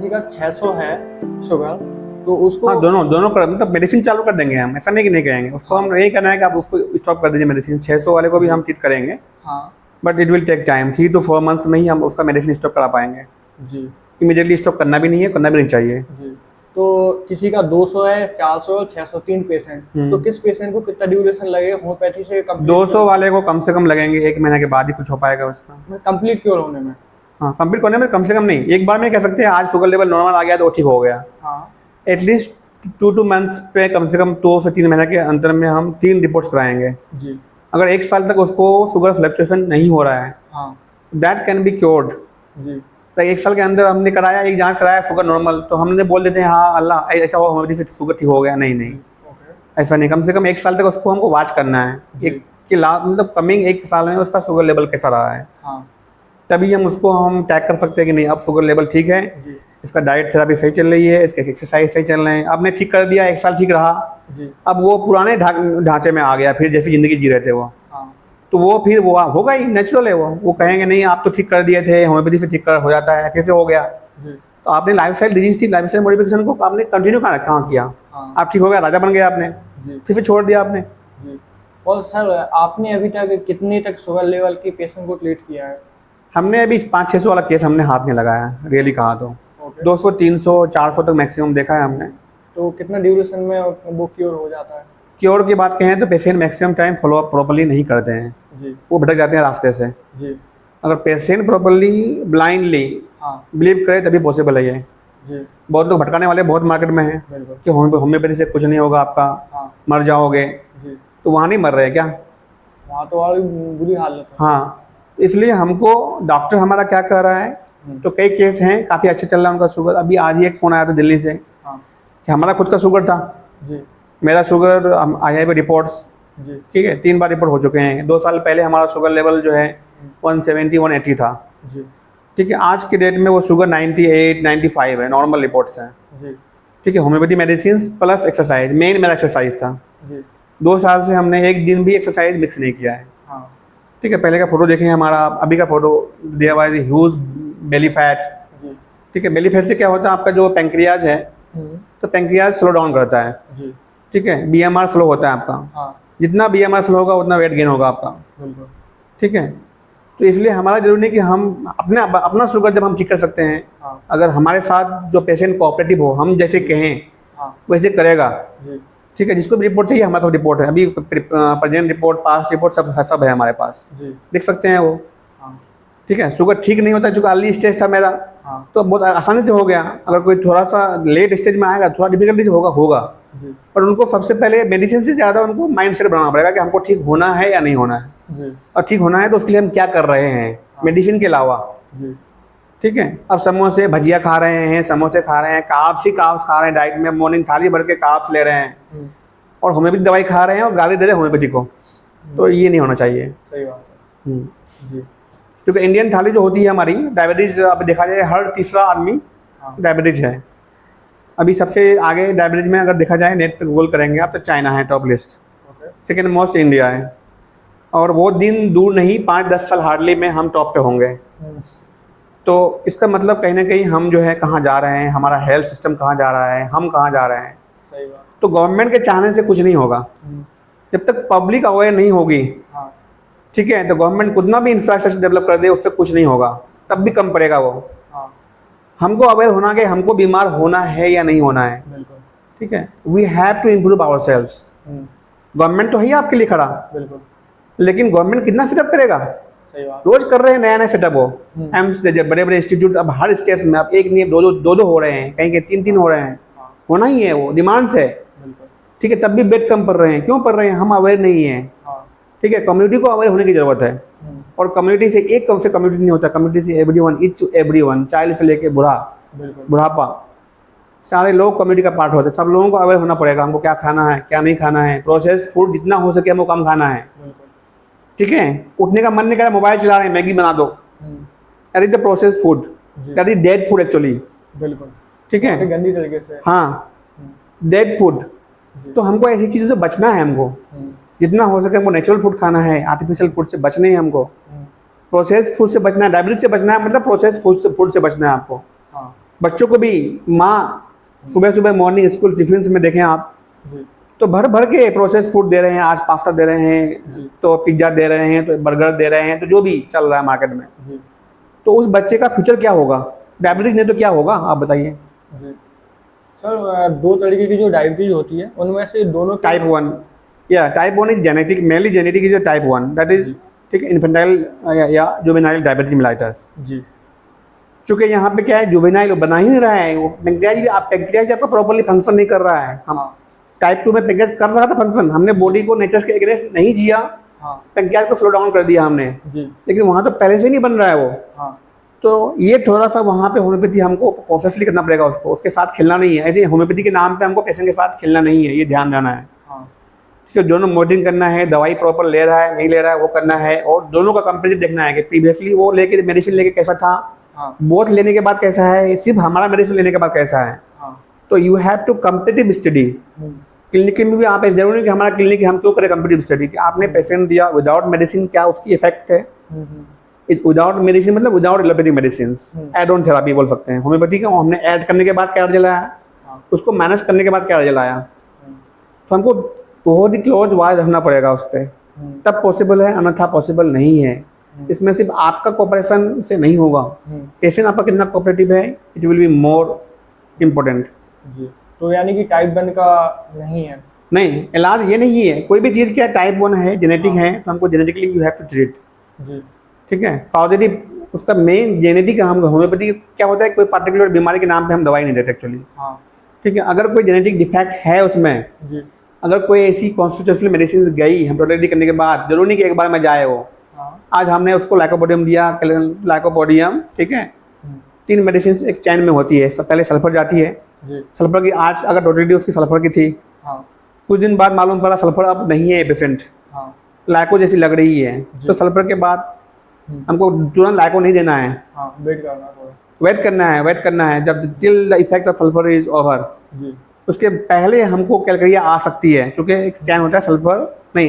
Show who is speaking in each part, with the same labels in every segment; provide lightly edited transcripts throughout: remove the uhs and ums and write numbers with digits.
Speaker 1: किसी का 600 है शुगर, तो उसको
Speaker 2: हाँ दोनों कर मतलब मेडिसिन चालू कर देंगे हम, ऐसा नहीं कि नहीं कहेंगे उसको। हम यही कहना है कि आप उसको स्टॉप कर दीजिए मेडिसिन। 600 वाले को भी हम ट्रीट करेंगे,
Speaker 1: हाँ
Speaker 2: but it will take time. 3 to 4 months में ही हम उसका मेडिसिन स्टॉप करा पाएंगे।
Speaker 1: जी
Speaker 2: इमीडिएटली स्टॉप करना भी नहीं है, करना भी नहीं चाहिए।
Speaker 1: जी। तो किसी का 200 है, 400 और 600, 3 पेशेंट, तो किस पेशेंट को कितना ड्यूरेशन लगेगा होम्योपैथी से
Speaker 2: 200 वाले को कम से कम लगेंगे 1 महीने के बाद ही कुछ हो पाएगा उसका।
Speaker 1: कंप्लीट क्योर होने में?
Speaker 2: हाँ, कंप्लीट होने में कम से कम नहीं, एक बार में कह सकते हैं आज शुगर लेवल नॉर्मल आ गया तो ठीक हो गया।
Speaker 1: हाँ
Speaker 2: एटलीस्ट 2 to 2 months पे कम से कम 2 से 3 महीने के अंतर में हम 3 रिपोर्ट्स कराएंगे।
Speaker 1: जी
Speaker 2: अगर 1 साल तक उसको शुगर फ्लक्चुएशन नहीं हो रहा है,
Speaker 1: हाँ
Speaker 2: दैट कैन बी क्योर्ड।
Speaker 1: जी
Speaker 2: तो 1 साल के अंदर हमने कराया, एक जांच कराया शुगर नॉर्मल, तो हमने बोल देते हैं हाँ अल्लाह ऐसा हुआ हमारी से शुगर ठीक हो गया। नहीं नहीं,
Speaker 1: ओके
Speaker 2: ऐसा नहीं। कम से कम 1 साल तक उसको हमको वॉच करना है एक कि मतलब कमिंग 1 साल में उसका शुगर लेवल कैसा रहा है।
Speaker 1: हाँ
Speaker 2: तभी हम उसको हम टैग कर सकते हैं कि नहीं अब शुगर लेवल ठीक है,
Speaker 1: जी
Speaker 2: इसका डाइट थेरेपी सही चल रही है, इसके एक्सरसाइज सही चल रहे हैं। आपने ठीक कर दिया, 1 साल ठीक रहा,
Speaker 1: जी
Speaker 2: अब वो पुराने ढांचे में आ गया, फिर जैसी ज़िंदगी जी रहे थे वो,
Speaker 1: हाँ
Speaker 2: तो वो फिर वो होगा ही, नेचुरल है वो कहेंगे नहीं आप तो ठीक कर दिए थे, होम्योपैथी से ठीक कर हो जाता है, फिर से हो गया।
Speaker 1: जी
Speaker 2: तो आपने लाइफस्टाइल डिजीज थी, लाइफस्टाइल मॉडिफिकेशन को आपने कंटिन्यू कहाँ किया?
Speaker 1: हाँ
Speaker 2: आप ठीक हो गया, राजा बन गए आपने,
Speaker 1: जी
Speaker 2: फिर छोड़ दिया आपने।
Speaker 1: जी। और सर आपने अभी तक कितने तक शुगर लेवल के पेशेंट को ट्रीट किया है?
Speaker 2: हमने अभी 500-600 वाला केस हमने हाथ नहीं लगाया, रियली कहा तो
Speaker 1: ओके
Speaker 2: 200, 300, 400 तक मैक्सिमम देखा है हमने।
Speaker 1: तो कितना ड्यूरेशन में वो क्योर हो जाता है?
Speaker 2: क्योर की बात कहें तो patient maximum time follow up properly नहीं करते हैं,
Speaker 1: जी
Speaker 2: वो भटक जाते हैं रास्ते से।
Speaker 1: जी
Speaker 2: अगर पेशेंट प्रॉपर्ली ब्लाइंडली
Speaker 1: हाँ
Speaker 2: बिलीव करे तभी पॉसिबल है ये।
Speaker 1: जी
Speaker 2: बहुत लोग भटकाने वाले बहुत मार्केट में हैं
Speaker 1: बिल्कुल
Speaker 2: कि होम्योपैथी से कुछ नहीं होगा आपका,
Speaker 1: हाँ
Speaker 2: मर जाओगे,
Speaker 1: जी।
Speaker 2: तो वहाँ नहीं मर रहे क्या?
Speaker 1: वहाँ तो और बुरी हालत है।
Speaker 2: हाँ, इसलिए हमको डॉक्टर हमारा क्या कह रहा है, तो कई केस हैं काफ़ी अच्छे चल रहा है उनका शुगर। अभी आज ही एक फ़ोन आया था दिल्ली से
Speaker 1: हाँ
Speaker 2: कि हमारा खुद का शुगर था,
Speaker 1: जी
Speaker 2: मेरा शुगर हम आया है रिपोर्ट्स,
Speaker 1: जी
Speaker 2: ठीक है 3 बार रिपोर्ट हो चुके हैं। 2 साल पहले हमारा शुगर लेवल जो है 170, 180 था,
Speaker 1: जी
Speaker 2: ठीक है। आज के डेट में वो शुगर 98, 95 है, नॉर्मल रिपोर्ट्स हैं,
Speaker 1: जी
Speaker 2: ठीक है। Homeopathy medicine plus exercise, main मेरा एक्सरसाइज था।
Speaker 1: जी
Speaker 2: 2 साल से हमने एक दिन भी एक्सरसाइज मिक्स नहीं किया है,
Speaker 1: हाँ
Speaker 2: ठीक है। पहले का फोटो देखें हमारा, अभी का फोटो दिया हुआ है, ह्यूज बेली फैट,
Speaker 1: जी
Speaker 2: ठीक है। बेली फैट से क्या होता है, आपका जो पैंक्रियाज है तो पैंक्रियाज स्लो डाउन करता है,
Speaker 1: जी
Speaker 2: ठीक है। बीएमआर स्लो होता है आपका,
Speaker 1: हाँ
Speaker 2: जितना बीएमआर स्लो होगा उतना वेट गेन होगा आपका,
Speaker 1: बिल्कुल
Speaker 2: ठीक है। तो इसलिए हमारा जरूरी नहीं कि हम अपना शुगर जब हम ठीक कर सकते हैं,
Speaker 1: हाँ
Speaker 2: अगर हमारे साथ जो पेशेंट कोऑपरेटिव हो, हम जैसे कहें
Speaker 1: हाँ
Speaker 2: वैसे करेगा,
Speaker 1: जी
Speaker 2: ठीक है। जिसको भी रिपोर्ट चाहिए हमारे पास रिपोर्ट है, अभी प्रेजेंट रिपोर्ट, पास्ट रिपोर्ट सब है हमारे पास,
Speaker 1: जी
Speaker 2: देख सकते हैं वो,
Speaker 1: हाँ
Speaker 2: ठीक है। शुगर ठीक नहीं होता, चूँकि अर्ली स्टेज था मेरा,
Speaker 1: हाँ
Speaker 2: तो बहुत आसानी से हो गया। अगर कोई थोड़ा सा लेट स्टेज में आएगा थोड़ा डिफिकल्टी से होगा,
Speaker 1: जी
Speaker 2: पर उनको सबसे पहले मेडिसिन से ज़्यादा उनको माइंड सेट बनाना पड़ेगा कि हमको ठीक होना है या नहीं होना है,
Speaker 1: जी
Speaker 2: और ठीक होना है तो उसके लिए हम क्या कर रहे हैं मेडिसिन के अलावा,
Speaker 1: जी
Speaker 2: ठीक है। अब समोसे भजिया खा रहे हैं, समोसे खा रहे हैं, कार्ब्स ही कार्ब्स खा रहे हैं डाइट में, मॉर्निंग थाली भर के कार्ब्स ले रहे हैं, और होम्योपैथिक दवाई खा रहे हैं और गाली दे रहे हैं होम्योपैथी को, तो ये नहीं होना चाहिए।
Speaker 1: सही बात है जी
Speaker 2: क्योंकि इंडियन थाली जो होती है हमारी, डायबिटीज़ अब देखा जाए हर तीसरा आदमी
Speaker 1: हाँ
Speaker 2: डायबिटीज़ है। अभी सबसे आगे डायबिटीज़ में अगर देखा जाए नेट पे गूगल करेंगे आप तो चाइना है top list,
Speaker 1: okay
Speaker 2: second most India है, और वो दिन दूर नहीं 5-10 साल हार्डली में हम टॉप पे होंगे। तो इसका मतलब कहीं ना कहीं हम जो है कहाँ जा रहे हैं, हमारा हेल्थ सिस्टम कहाँ जा रहा है, हम कहाँ जा रहे हैं।
Speaker 1: सही बात
Speaker 2: तो गवर्नमेंट के चाहने से कुछ नहीं होगा, जब तक पब्लिक अवेयर नहीं होगी,
Speaker 1: हाँ
Speaker 2: ठीक है। तो गवर्नमेंट कितना भी इंफ्रास्ट्रक्चर डेवलप कर दे उससे कुछ नहीं होगा, तब भी कम पड़ेगा वो।
Speaker 1: हाँ
Speaker 2: हमको अवेयर होना कि हमको बीमार होना है या नहीं होना है,
Speaker 1: बिल्कुल
Speaker 2: ठीक है। We have to improve ourselves. Government तो है ही आपके लिए खड़ा,
Speaker 1: बिल्कुल
Speaker 2: लेकिन गवर्नमेंट कितना सेटअप करेगा?
Speaker 1: सही बात
Speaker 2: रोज कर रहे हैं नया नया सेटअप, वो एम्स बड़े बड़े इंस्टीट्यूट अब हर स्टेट्स में, अब एक नहीं दो हो रहे हैं, कहीं के 3 हो रहे हैं, होना ही है, वो डिमांड से,
Speaker 1: बिल्कुल
Speaker 2: ठीक है। तब भी बेड कम पड़ रहे हैं, क्यों पड़ रहे हैं? हम अवेयर नहीं है,
Speaker 1: हाँ
Speaker 2: ठीक है। कम्युनिटी को अवेयर होने की जरूरत है, और कम्युनिटी से एक कम से कम्युनिटी नहीं होता, कम्युनिटी से everyone, each to everyone, child से लेके
Speaker 1: बिल्कुल
Speaker 2: बुढ़ापा, सारे लोग कम्युनिटी का पार्ट होते हैं। सब लोगों को अवेयर होना पड़ेगा, हमको क्या खाना है क्या नहीं खाना है। प्रोसेस्ड फूड जितना हो सके हमको कम खाना है,
Speaker 1: बिल्कुल
Speaker 2: ठीक है। उठने का मन नहीं कर रहा, मोबाइल चला रहे हैं, मैगी बना दो, that is the processed food, that is dead food actually,
Speaker 1: बिल्कुल
Speaker 2: ठीक है।
Speaker 1: गंदी तरीके से
Speaker 2: हाँ, डेड फूड। तो हमको ऐसी चीज़ों से बचना है, हमको जितना हो सके हमको नेचुरल फूड खाना है, आर्टिफिशियल फूड से बचने हैं हमको, प्रोसेस्ड फूड से बचना है, डायबिटीज से बचना है, मतलब प्रोसेस्ड फूड से बचना है आपको।
Speaker 1: हाँ
Speaker 2: बच्चों को भी माँ सुबह सुबह मॉर्निंग स्कूल टिफिन में देखें आप,
Speaker 1: जी
Speaker 2: तो भर भर के प्रोसेस फूड दे रहे हैं, आज पास्ता दे रहे हैं,
Speaker 1: जी
Speaker 2: तो पिज्ज़ा दे रहे हैं, तो बर्गर दे रहे हैं, तो जो भी चल रहा है मार्केट में,
Speaker 1: जी
Speaker 2: तो उस बच्चे का फ्यूचर क्या होगा? डायबिटीज नहीं तो क्या होगा, आप बताइए।
Speaker 1: जी सर, दो तरीके की जो डायबिटीज होती है उनमें से दोनों की-
Speaker 2: टाइप 1, या type 1 is genetic, mainly genetic is type 1, that is ठीक है, इन्फेंटाइल या जुवेनाइल डायबिटीज मेलाइटस।
Speaker 1: जी
Speaker 2: चूंकि यहाँ पे क्या है, जुवेनाइल बना ही नहीं रहा है, वो पैंक्रियाज भी, आप पैंक्रियाज आपका प्रॉपर्ली फंक्शन नहीं कर रहा है। हम
Speaker 1: हाँ
Speaker 2: टाइप 2 में पैंक्रियाज कर रहा था फंक्शन, हमने बॉडी को नेचर के एग्रेंस्ट नहीं जिया,
Speaker 1: हाँ
Speaker 2: पैंक्रियाज को स्लो डाउन कर दिया हमने,
Speaker 1: जी
Speaker 2: लेकिन वहाँ तो पहले से ही नहीं बन रहा है वो।
Speaker 1: हाँ
Speaker 2: तो ये थोड़ा सा वहाँ पे होम्योपैथी हमको कॉन्शियसली करना पड़ेगा, उसको उसके साथ खेलना नहीं है। ऐसे होम्योपैथी के नाम पे हमको पेशेंट के साथ खेलना नहीं है, ये ध्यान रखना है।
Speaker 1: हाँ
Speaker 2: ठीक है, दोनों मॉनिटरिंग करना है, दवाई प्रॉपर ले रहा है नहीं ले रहा है वो करना है, और दोनों का कंपेरिजन देखना है कि प्रीवियसली वो लेके मेडिसिन लेके कैसा था,
Speaker 1: हाँ
Speaker 2: बोथ लेने के बाद कैसा है, सिर्फ हमारा मेडिसिन लेने के बाद कैसा है।
Speaker 1: हाँ
Speaker 2: तो you have to competitive study. Clinic में भी आप जरूरी नहीं कि हमारा क्लिनिक हम क्यों करें कंपेटिटिव स्टडी, कि आपने पेशेंट दिया विदाउट मेडिसिन क्या उसकी इफेक्ट है, विदाउट मेडिसिन मतलब without allopathic medicine, add on therapy बोल सकते हैं। होम्योपैथी का हमने ऐड करने के बाद क्या रिजल्ट आया,
Speaker 1: हाँ।
Speaker 2: उसको मैनेज करने के बाद क्या रिजल्ट आया, तो हमको बहुत ही क्लोज वाच रखना पड़ेगा उस पर, तब पॉसिबल है, अन्यथा पॉसिबल नहीं है। इसमें सिर्फ आपका कोऑपरेशन से नहीं होगा, पेशेंट आपका कितना कोऑपरेटिव है, it will be more important.
Speaker 1: जी तो यानी कि टाइप 1 का नहीं है?
Speaker 2: नहीं, इलाज ये नहीं है, कोई भी चीज़ क्या टाइप 1 है, जेनेटिक है, तो हमको genetically you have to treat.
Speaker 1: जी
Speaker 2: ठीक है, कॉजेटिव उसका मेन जेनेटिक, हम होम्योपैथी क्या होता है, कोई पर्टिकुलर बीमारी के नाम पे हम दवाई नहीं देते एक्चुअली।
Speaker 1: हाँ
Speaker 2: ठीक है, अगर कोई जेनेटिक डिफेक्ट है उसमें,
Speaker 1: जी
Speaker 2: अगर कोई ऐसी कॉन्स्टिट्यूशनल मेडिसिन गई हम टोटली करने के बाद, जरूरी नहीं कि एक बार में जाए वो।
Speaker 1: हाँ
Speaker 2: आज हमने उसको लाइकोपोडियम दिया, लाइकोपोडियम, ठीक है, 3 मेडिसिन एक चैन में होती है, सब पहले सल्फर जाती है,
Speaker 1: जी
Speaker 2: सल्फर की आज अगर टोटली उसकी सल्फर की थी,
Speaker 1: हाँ
Speaker 2: कुछ दिन बाद मालूम पड़ा सल्फर अब नहीं है, पेशेंट
Speaker 1: हाँ
Speaker 2: लाइको जैसी लग रही है, तो सल्फर के बाद हमको तुरंत लाइको नहीं देना है,
Speaker 1: हाँ वेट करना थोड़ा।
Speaker 2: वेट करना है जब till the effect of sulphur is over.
Speaker 1: जी
Speaker 2: उसके पहले हमको कैलकरिया आ सकती है, क्योंकि एक चैन होता है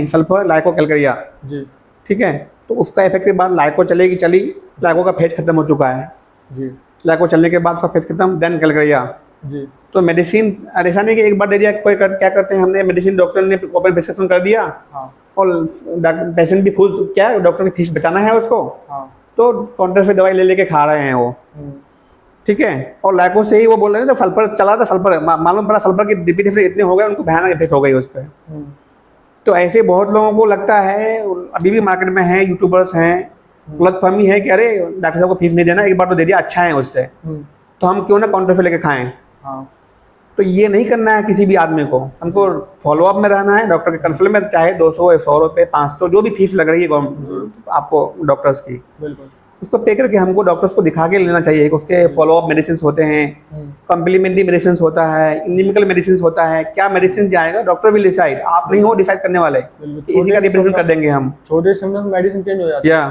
Speaker 2: सल्फर लाइको कैलकरिया।
Speaker 1: जी
Speaker 2: ठीक है, तो उसका इफेक्ट के बाद लाइको चली, लाइको का फेज खत्म हो चुका है,
Speaker 1: जी
Speaker 2: लाइको चलने के बाद उसका फेज खत्म, देन कैलकरिया।
Speaker 1: जी
Speaker 2: तो मेडिसिन ऐसा नहीं कि एक बार दे दिया, क्या करते हैं, हमने मेडिसिन डॉक्टर ने ओपन प्रिस्क्रिप्शन कर दिया,
Speaker 1: हाँ
Speaker 2: और पेशेंट भी खुद क्या डॉक्टर की फीस बचाना है उसको,
Speaker 1: हाँ
Speaker 2: तो काउंटर से दवाई ले लेके खा रहे हैं वो। ठीक है, और लाइको से ही वो बोल रहे हैं, तो सल्फर चला था, सल्फर मालूम पड़ा सल्फर की डिपिटिव इतने हो गए, उनको भयानक इफेक्ट हो गई उस पर। तो ऐसे बहुत लोगों को लगता है, अभी भी मार्केट में है, यूट्यूबर्स हैं, गलतफहमी है कि अरे डॉक्टर साहब को फीस नहीं देना, एक बार तो दे दिया, अच्छा है उससे, तो हम क्यों ना काउंटर से लेके खाएं।
Speaker 1: हाँ
Speaker 2: तो ये नहीं करना है किसी भी आदमी को, हमको फॉलोअप में रहना है, डॉक्टर के कंसल्ट में, चाहे 200 100 रुपये 500 जो भी फीस लग रही है आपको डॉक्टर्स की,
Speaker 1: बिल्कुल
Speaker 2: उसको पे करके हमको डॉक्टर्स को दिखा के लेना चाहिए कि उसके फॉलोअप मेडिसिन होते हैं, कॉम्प्लीमेंट्री मेडिसिन होता है, इनिमिकल मेडिसिन होता है, क्या मेडिसिन जाएगा डॉक्टर विल डिसाइड, आप नहीं हो डिसाइड करने वाले, इसी का रिप्रेजेंट कर देंगे हम।
Speaker 1: छोटे सिम्टम्स मेडिसिन चेंज हो जाती है।
Speaker 2: या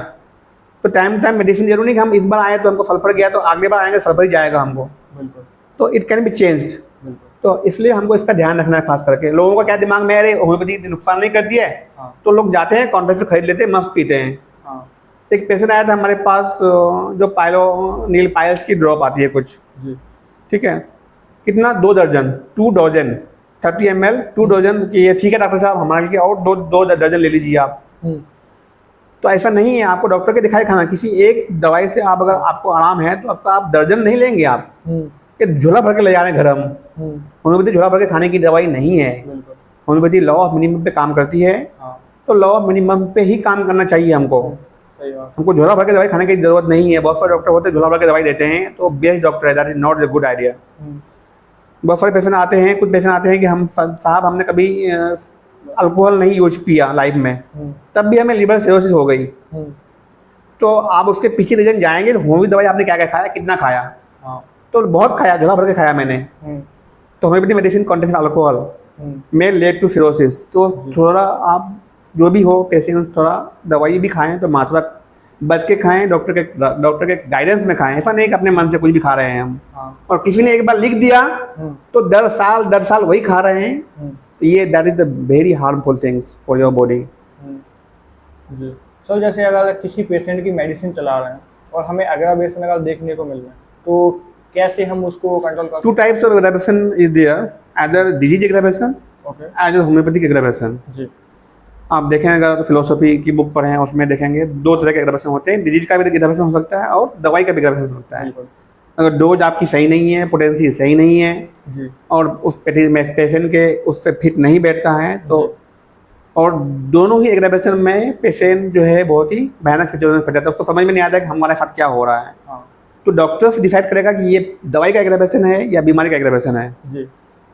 Speaker 2: तो टाइम मेडिसिन जरूरी नहीं कि हम इस बार आए तो हमको सल्फर गया तो अगले बार आएंगे सल्फर ही जाएगा हमको,
Speaker 1: बिल्कुल
Speaker 2: तो इट कैन बी चेंज्ड।
Speaker 1: बिल्कुल
Speaker 2: तो इसलिए हमको इसका ध्यान रखना है, खास करके लोगों का क्या दिमाग में, अरे होम्योपैथी नुकसान नहीं करती है,
Speaker 1: हाँ
Speaker 2: तो लोग जाते हैं काउंटर से खरीद लेते हैं, मस्त पीते हैं।
Speaker 1: हाँ
Speaker 2: एक पेशेंट आया था हमारे पास, जो नील पायल्स की ड्रॉप आती है कुछ,
Speaker 1: जी
Speaker 2: ठीक है, कितना 2 दर्जन 2 डोजन 30 ml 2 डोजन की, ये ठीक है डॉक्टर साहब हमारे लिए, और 2 दर्जन ले लीजिए आप। तो ऐसा नहीं है, आपको डॉक्टर के दिखाए खाना, किसी एक दवाई से आप अगर आपको आराम है तो आपका आप दर्जन नहीं लेंगे, आप कि झोला भर के ले जा रहे हैं घर हम। होम्योपैथी झोला भर के खाने की दवाई नहीं है,
Speaker 1: बिल्कुल
Speaker 2: होम्योपैथी लॉ ऑफ मिनिमम पे काम करती है,
Speaker 1: हाँ
Speaker 2: तो लॉ ऑफ मिनिमम पे ही काम करना चाहिए हमको।
Speaker 1: सही बात।
Speaker 2: हमको झोला भर के दवाई खाने की जरूरत नहीं है, बहुत सारे डॉक्टर होते हैं झोला भर के दवाई देते हैं, तो बेस्ट डॉक्टर है, that is not a good idea. बहुत सारे पेशेंट आते हैं, कुछ पेशेंट आते हैं कि हम साहब हमने कभी अल्कोहल नहीं यूज किया लाइफ में, तब भी हमें लिवर सिरोसिस हो गई, तो आप उसके पीछे रीजन जाएंगे, होम्योपैथी दवाई आपने क्या क्या खाया, कितना खाया,
Speaker 1: हाँ
Speaker 2: तो बहुत खाया, झोला भर के खाया मैंने। तो होम्योपैथी मेडिसिन कंटेन्स अल्कोहल में लेड टू सिरोसिस, तो थोड़ा आप जो भी हो पेशेंट्स थोड़ा दवाई भी खाएं तो मात्रा बच के खाएं, डॉक्टर के गाइडेंस में खाएं, ऐसा नहीं कि अपने मन से कुछ भी खा रहे हैं हम।
Speaker 1: हाँ
Speaker 2: और किसी ने एक बार लिख दिया तो 10 साल वही खा रहे हैं, तो ये that is the very harmful things for your body.
Speaker 1: जी सर, जैसे अगर किसी पेशेंट की मेडिसिन चला रहे हैं और हमें एग्रावेशन अगर देखने को मिल रहा है, तो कैसे हम उसको कंट्रोल कर?
Speaker 2: 2 types of aggravation is there, either disease aggravation,
Speaker 1: okay
Speaker 2: either homeopathic aggravation.
Speaker 1: जी
Speaker 2: आप देखें अगर फिलोसफी की बुक पढ़ें उसमें देखेंगे 2 तरह के एग्रावेशन होते हैं, डिजीज का भी एग्रावेशन हो सकता है और दवाई का भी एग्रावेशन हो सकता है।
Speaker 1: बिल्कुल
Speaker 2: अगर डोज आपकी सही नहीं है, पोटेंसी सही नहीं है
Speaker 1: जी
Speaker 2: और उस पेशेंट के उससे फिट नहीं बैठता है तो, और दोनों ही एग्रावेशन में पेशेंट जो है बहुत ही भयानक सिचुएशन में फंस जाता है, उसको समझ में नहीं आता कि हमारे साथ क्या हो रहा है।
Speaker 1: हाँ
Speaker 2: तो डॉक्टर्स डिसाइड करेगा कि ये दवाई का एग्रावेशन है या बीमारी का एग्रावेशन है।
Speaker 1: जी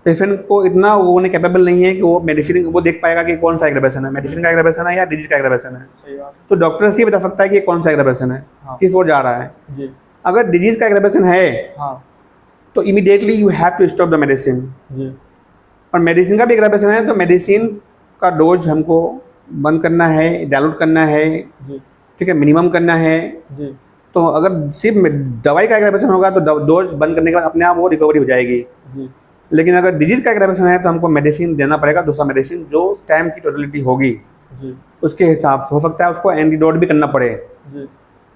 Speaker 2: पेशेंट को इतना वो उन्हें कैपेबल नहीं है कि वो मेडिसिन वो देख पाएगा कि कौन सा एग्रावेशन है, मेडिसिन का एग्रावेशन है या डिजीज का एग्रावेशन है।
Speaker 1: सही बात
Speaker 2: तो डॉक्टर से ही बता सकता है कि ये कौन सा एग्रावेशन है,
Speaker 1: हाँ।
Speaker 2: किस ओर जा रहा है।
Speaker 1: जी
Speaker 2: अगर डिजीज का एग्रावेशन है
Speaker 1: हाँ
Speaker 2: तो immediately you have to stop the medicine.
Speaker 1: जी
Speaker 2: और मेडिसिन का भी एग्रावेशन है तो मेडिसिन का डोज हमको बंद करना है, डाइल्यूट करना है,
Speaker 1: जी
Speaker 2: ठीक है, मिनिमम करना है।
Speaker 1: जी
Speaker 2: तो अगर सिर्फ दवाई का एग्रावेशन होगा तो डोज बंद करने के बाद अपने आप वो रिकवरी हो जाएगी।
Speaker 1: जी
Speaker 2: लेकिन अगर डिजीज का एग्रावेशन है तो हमको मेडिसिन देना पड़ेगा, दूसरा मेडिसिन जो उस टाइम की टोटलिटी होगी
Speaker 1: जी
Speaker 2: उसके हिसाब से। हो सकता है उसको एंटीडोट भी करना पड़े,
Speaker 1: जी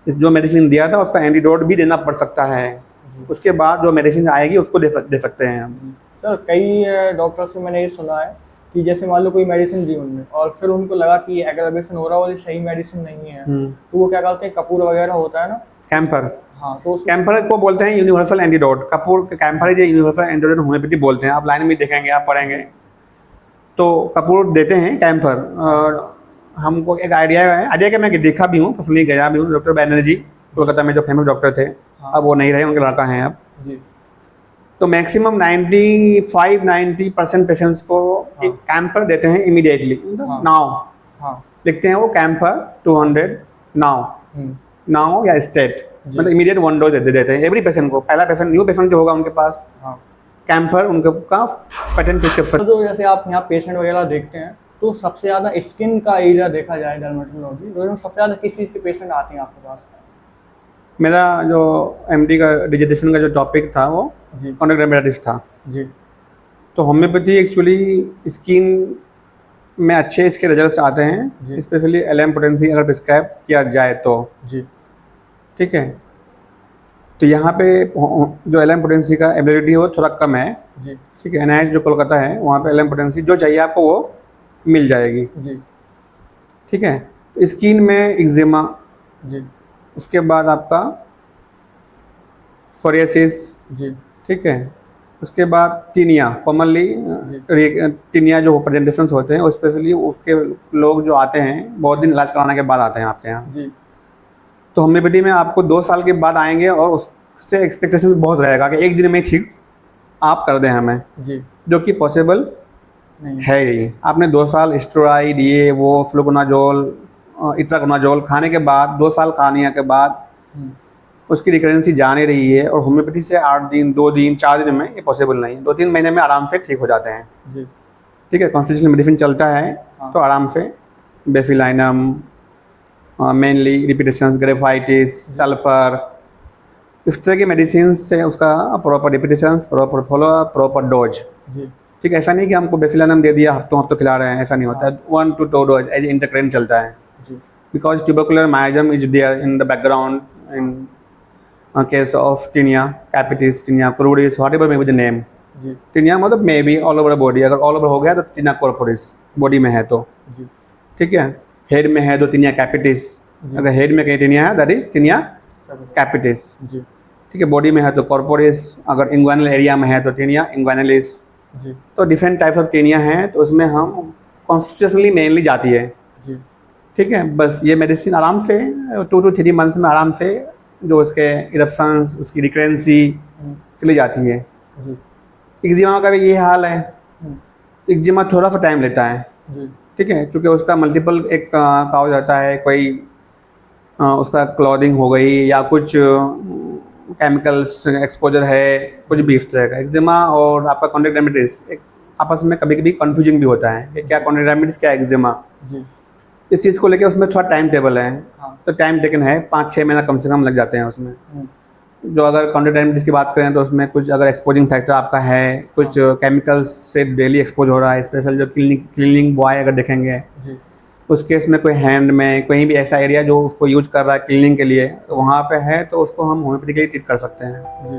Speaker 2: इस जो मेडिसिन दिया था उसका एंटीडोट भी देना पड़ सकता है।
Speaker 1: जी
Speaker 2: उसके बाद जो मेडिसिन आएगी उसको दे सकते हैं हम।
Speaker 1: जी सर कई डॉक्टर से मैंने ये सुना है कि जैसे मान लो कोई मेडिसिन दी उनने और फिर उनको लगा कि ये एग्रावेशन हो रहा है और ये सही मेडिसिन नहीं है, तो वो क्या करते हैं, कपूर वगैरह होता है ना,
Speaker 2: कैम्फर,
Speaker 1: हाँ तो उसको
Speaker 2: कैम्फर को बोलते हैं यूनिवर्सल एंटीडोट। कपूर कैम्फर है जो यूनिवर्सल एंटीडोट होम्योपैथी बोलते हैं। आप लाइन में देखेंगे, आप पढ़ेंगे तो कपूर देते हैं कैम्फर। और हमको एक आइडिया क्या, मैं देखा भी हूँ, पर्सनली गया भी हूँ। डॉक्टर बैनर्जी कोलकाता में जो फेमस डॉक्टर थे, अब वो नहीं रहे, उनके लड़का हैं अब।
Speaker 1: जी
Speaker 2: तो मैक्सिमम 95-90% पेशेंट्स को एक कैम्पर देते हैं इमीडिएटली, नाउ
Speaker 1: हाँ
Speaker 2: लिखते हैं वो कैम्पर 200 नाउ या स्टेट,
Speaker 1: जी।
Speaker 2: मतलब इमीडिएट 1 डोज दे देते हैं एवरी पेशेंट को। पहला पेशेंट न्यू पेशेंट जो होगा उनके पास
Speaker 1: हाँ
Speaker 2: कैम्पर उनके का पेटेंट प्रिस्क्रिप्शन।
Speaker 1: तो जैसे आप यहाँ पेशेंट वगैरह देखते हैं तो सबसे ज़्यादा स्किन का एरिया देखा जाए डर्मेटोलॉजी, तो सबसे ज़्यादा किस चीज़ के पेशेंट आते हैं आपके पास?
Speaker 2: मेरा जो एमडी का डिजिटेशन का जो टॉपिक था वो
Speaker 1: जी
Speaker 2: कॉन्टैक्ट डर्मेटाइटिस था।
Speaker 1: जी
Speaker 2: तो होम्योपैथी एक्चुअली स्किन में अच्छे इसके रिजल्ट्स आते
Speaker 1: जी।
Speaker 2: हैं, स्पेशली एलएम पोटेंसी अगर प्रिस्क्राइब किया जाए तो,
Speaker 1: जी
Speaker 2: ठीक है। तो यहाँ पे जो एलएम पोटेंसी का एबिलिटी है वो थोड़ा कम है,
Speaker 1: जी
Speaker 2: ठीक है। एनआईएच जो कोलकाता है वहाँ पे एलएम पोटेंसी जो चाहिए आपको वो मिल जाएगी,
Speaker 1: जी
Speaker 2: ठीक है। तो स्किन में एक्जिमा,
Speaker 1: जी
Speaker 2: उसके बाद आपका सोरियासिस,
Speaker 1: जी
Speaker 2: ठीक है। उसके बाद टीनिया, कॉमनली टीनिया जो प्रेजेंटेशंस होते हैं स्पेशली उसके लोग जो आते हैं बहुत दिन इलाज कराने के बाद आते हैं आपके यहाँ।
Speaker 1: जी
Speaker 2: तो होम्योपैथी में आपको 2 साल के बाद आएंगे और उससे एक्सपेक्टेशन बहुत रहेगा कि एक दिन में ठीक आप कर दें हमें,
Speaker 1: जी
Speaker 2: जो कि पॉसिबल
Speaker 1: नहीं
Speaker 2: है ही। आपने 2 साल स्टेरॉइड ये वो फ्लूकोनाजोल इट्राकोनाजोल खाने के बाद 2 साल खाने के बाद उसकी रिकरेंसी जा नहीं रही है। और होम्योपैथी से 8 दिन 2 दिन 4 दिन में ये पॉसिबल नहीं है, 2-3 महीने में आराम से ठीक हो जाते हैं,
Speaker 1: जी
Speaker 2: ठीक है। कॉन्स्टिट्यूशनल मेडिसिन चलता है
Speaker 1: हाँ।
Speaker 2: तो आराम से बेफिलाइनम मेनली रिपीटेशंस, ग्रेफाइटिस, सल्फर, इस तरह की मेडिसिन से उसका proper repetitions, proper follow, proper dose,
Speaker 1: जी
Speaker 2: ठीक है। ऐसा नहीं कि हमको बेफिलाइनम दे दिया हफ्तों खिला रहे हैं, ऐसा नहीं होता है। 1 to 2 डोज एज इंटरकरेंट चलता है,
Speaker 1: जी
Speaker 2: because tubercular miasm is there in the background in case of tinea capitis, tinea cruris, whatever may be the name.
Speaker 1: जी
Speaker 2: टीनिया मतलब may be all over body, अगर ऑल ओवर हो गया तो taenia corporis body में है तो,
Speaker 1: जी
Speaker 2: ठीक है। हेड में है तो टीनिया कैपिटिस,
Speaker 1: जी।
Speaker 2: अगर हेड में कहीं टीनिया है दैट इज टीनिया कैपिटिस,
Speaker 1: जी
Speaker 2: ठीक है। बॉडी में है तो कॉर्पोरिस, अगर इंग्वाइनल एरिया में है तो टीनिया इंग्वाइनलिस।
Speaker 1: जी
Speaker 2: तो डिफरेंट टाइप्स ऑफ टीनिया हैं, तो उसमें हम कॉन्स्टिट्यूशनली मेनली जाती है,
Speaker 1: जी
Speaker 2: ठीक है। बस ये मेडिसिन आराम से 2 to 3 मंथ्स में आराम से जो उसके इरप्शंस, उसकी रिकरेंसी चली जाती है।
Speaker 1: जी
Speaker 2: एक्जिमा का भी ये हाल है, एक्जिमा थोड़ा सा टाइम लेता है,
Speaker 1: जी
Speaker 2: ठीक है, क्योंकि उसका मल्टीपल एक काज जाता है, कोई उसका क्लॉथिंग हो गई या कुछ केमिकल्स एक्सपोजर है, कुछ भी इस तरह का। एक्जिमा और आपका कॉन्टैक्ट डर्मेटाइटिस एक आपस में कभी कभी कन्फ्यूजिंग भी होता है कि क्या कॉन्टैक्ट डर्मेटाइटिस क्या एक्जिमा।
Speaker 1: जी
Speaker 2: इस चीज़ को लेकर उसमें थोड़ा टाइम टेबल है,
Speaker 1: हाँ
Speaker 2: तो टाइम टेकन है, 5-6 महीना कम से कम लग जाते हैं उसमें। जो अगर कॉन्टैक्ट डर्मेटाइटिस की बात करें तो उसमें कुछ अगर एक्सपोजिंग फैक्टर आपका है, कुछ केमिकल्स से डेली एक्सपोज हो रहा है, स्पेशल जो क्लीनिंग बॉय अगर देखेंगे
Speaker 1: जी
Speaker 2: उस केस में कोई हैंड में कहीं भी ऐसा एरिया जो उसको यूज कर रहा है क्लीनिंग के लिए, तो वहाँ पे है तो उसको हम होम्योपैथिकली ट्रीट कर सकते हैं।
Speaker 1: जी